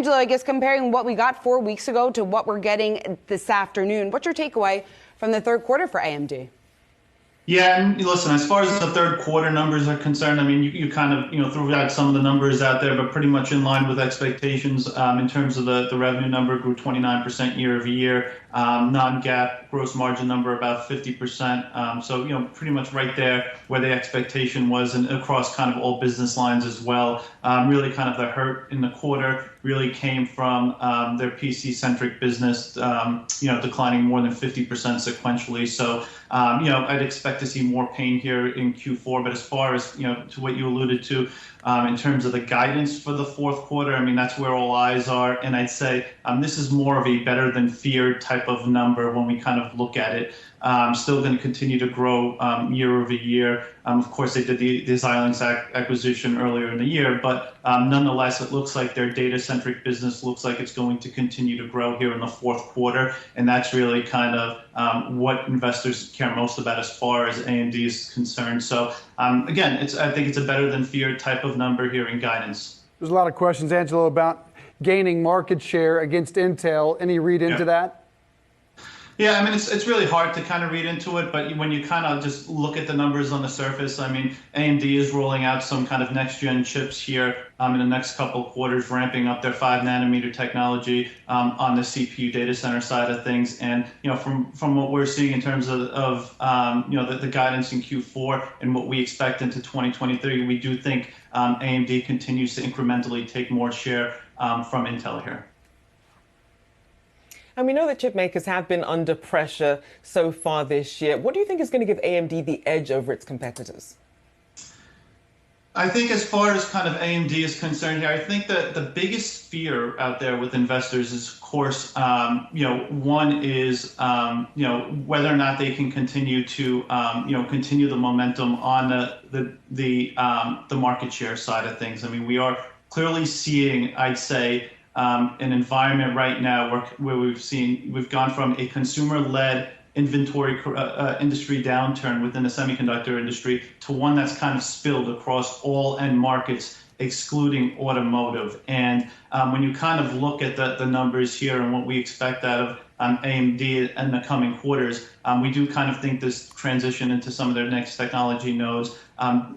Angelo, I guess comparing what we got 4 weeks ago to what we're getting this afternoon, what's your takeaway from the third quarter for AMD? Yeah, and listen, as far as the third quarter numbers are concerned, I mean, you kind of, threw out some of the numbers out there, but pretty much in line with expectations in terms of the revenue number grew 29% year over year. Non-GAAP gross margin number about 50%. So, pretty much right there where the expectation was and across kind of all business lines as well. Really kind of the hurt in the quarter really came from their PC-centric business, declining more than 50% sequentially. So, I'd expect to see more pain here in Q4. But as far as, to what you alluded to in terms of the guidance for the fourth quarter, I mean, that's where all eyes are. And I'd say this is more of a better than feared type of number when we kind of look at it. Still going to continue to grow year over year. Of course, they did the Xilinx acquisition earlier in the year, but nonetheless, it looks like their data-centric business looks like it's going to continue to grow here in the fourth quarter, and that's really kind of what investors care most about as far as AMD is concerned. So again, I think it's a better than feared type of number here in guidance. There's a lot of questions, Angelo, about gaining market share against Intel. Any read into that? Yeah, I mean, it's really hard to kind of read into it, but when you kind of just look at the numbers on the surface, I mean, AMD is rolling out some kind of next-gen chips here in the next couple of quarters, ramping up their 5-nanometer technology on the CPU data center side of things. And, from what we're seeing in terms of the guidance in Q4 and what we expect into 2023, we do think AMD continues to incrementally take more share from Intel here. And we know that chip makers have been under pressure so far this year. What do you think is going to give AMD the edge over its competitors? I think as far as kind of AMD is concerned here, I think that the biggest fear out there with investors is, of course, one is, whether or not they can continue to, continue the momentum on the market share side of things. I mean, we are clearly seeing, I'd say, an environment right now where we've gone from a consumer-led inventory industry downturn within the semiconductor industry to one that's kind of spilled across all end markets, excluding automotive. And when you kind of look at the numbers here and what we expect out of AMD in the coming quarters, we do kind of think this transition into some of their next technology nodes.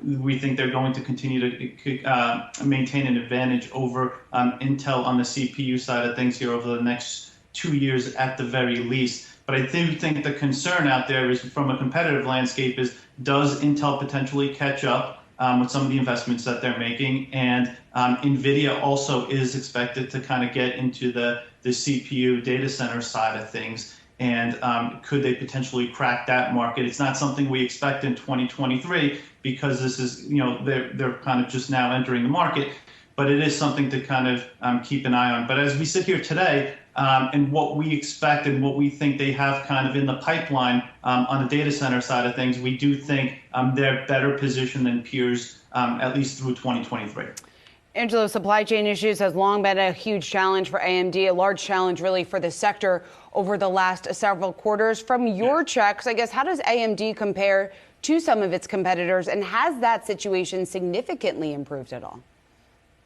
We think they're going to continue to maintain an advantage over Intel on the CPU side of things here over the next 2 years at the very least. But I do think the concern out there is from a competitive landscape is, does Intel potentially catch up with some of the investments that they're making? And NVIDIA also is expected to kind of get into the CPU data center side of things. And could they potentially crack that market? It's not something we expect in 2023 because this is, they're kind of just now entering the market. But it is something to kind of keep an eye on. But as we sit here today, and what we expect and what we think they have kind of in the pipeline on the data center side of things, we do think they're better positioned than peers, at least through 2023. Angelo, supply chain issues has long been a huge challenge for AMD, a large challenge really for the sector over the last several quarters. From your checks, I guess, how does AMD compare to some of its competitors, and has that situation significantly improved at all?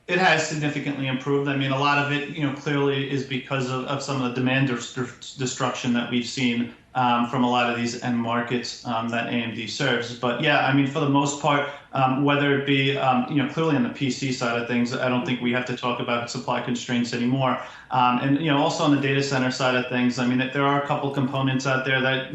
It has significantly improved. I mean, a lot of it, clearly is because of some of the demand destruction that we've seen from a lot of these end markets that AMD serves. But yeah, I mean, for the most part, whether it be, clearly on the PC side of things, I don't think we have to talk about supply constraints anymore. And, also on the data center side of things, I mean, there are a couple components out there that,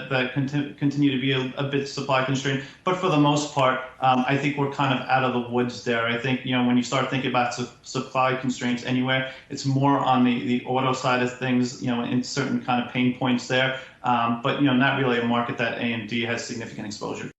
that continue to be a bit supply constrained. But for the most part, I think we're kind of out of the woods there. I think, when you start thinking about supply constraints anywhere, it's more on the auto side of things, in certain kind of pain points there. But, not really a market that AMD has significant exposure.